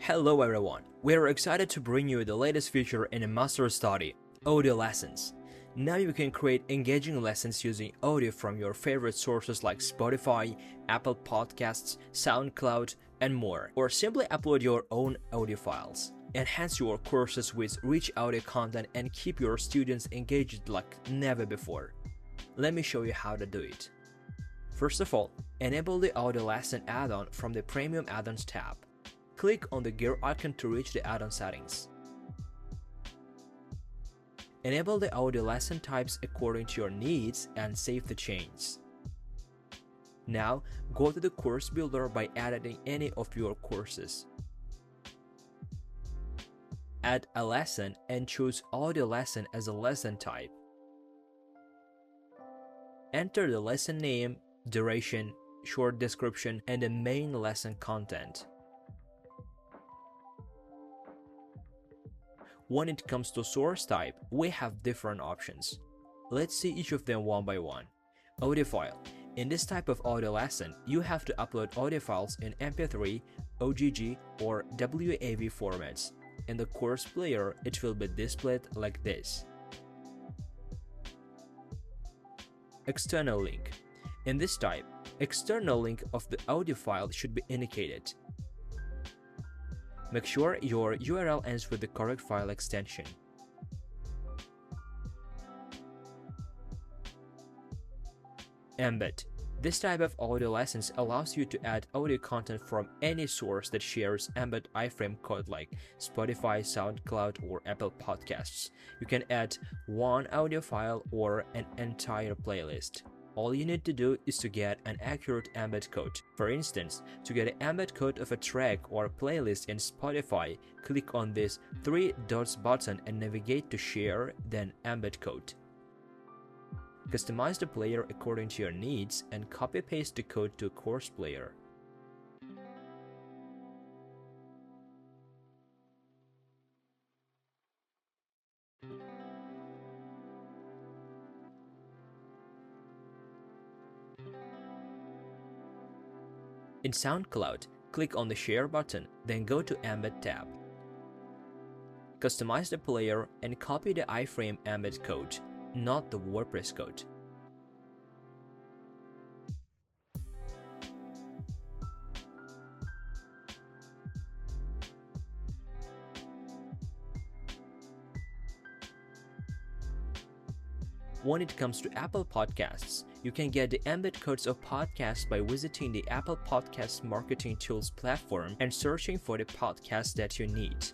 Hello everyone, we're excited to bring you the latest feature in MasterStudy audio lessons. Now you can create engaging lessons using audio from your favorite sources like Spotify, Apple Podcasts, SoundCloud, and more, or simply upload your own audio files. Enhance your courses with rich audio content and keep your students engaged like never before. Let me show you how to do it. First of all, enable the audio lesson add-on from the Premium Add-ons tab. Click on the gear icon to reach the add-on settings. Enable the audio lesson types according to your needs and save the changes. Now, go to the course builder by editing any of your courses. Add a lesson and choose audio lesson as a lesson type. Enter the lesson name, duration, short description, and the main lesson content. When it comes to source type, we have different options. Let's see each of them one by one. Audio file. In this type of audio lesson, you have to upload audio files in MP3, OGG, or WAV formats. In the course player, it will be displayed like this. External link. In this type, external link of the audio file should be indicated. Make sure your URL ends with the correct file extension. Embed. This type of audio lessons allows you to add audio content from any source that shares embed iframe code like Spotify, SoundCloud, or Apple Podcasts. You can add one audio file or an entire playlist. All you need to do is to get an accurate embed code. For instance, to get an embed code of a track or playlist in Spotify, click on this three dots button and navigate to Share, then Embed Code. Customize the player according to your needs and copy-paste the code to course player. In SoundCloud, click on the Share button, then go to Embed tab. Customize the player and copy the iframe embed code, not the WordPress code. When it comes to Apple Podcasts, you can get the embed codes of podcasts by visiting the Apple Podcasts Marketing Tools platform and searching for the podcast that you need.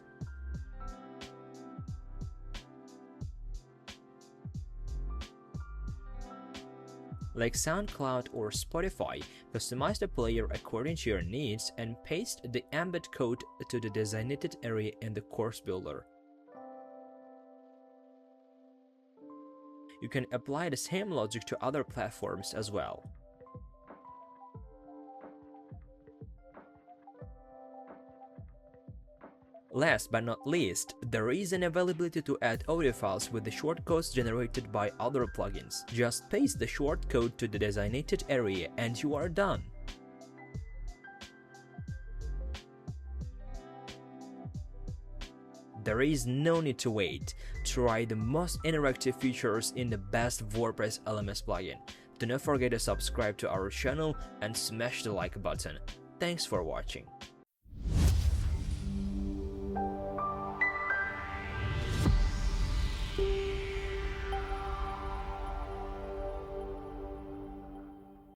Like SoundCloud or Spotify, customize the player according to your needs and paste the embed code to the designated area in the course builder. You can apply the same logic to other platforms as well. Last but not least, there is an availability to add audio files with the shortcodes generated by other plugins. Just paste the shortcode to the designated area and you are done. There is no need to wait. Try the most interactive features in the best WordPress LMS plugin. Do not forget to subscribe to our channel and smash the like button. Thanks for watching.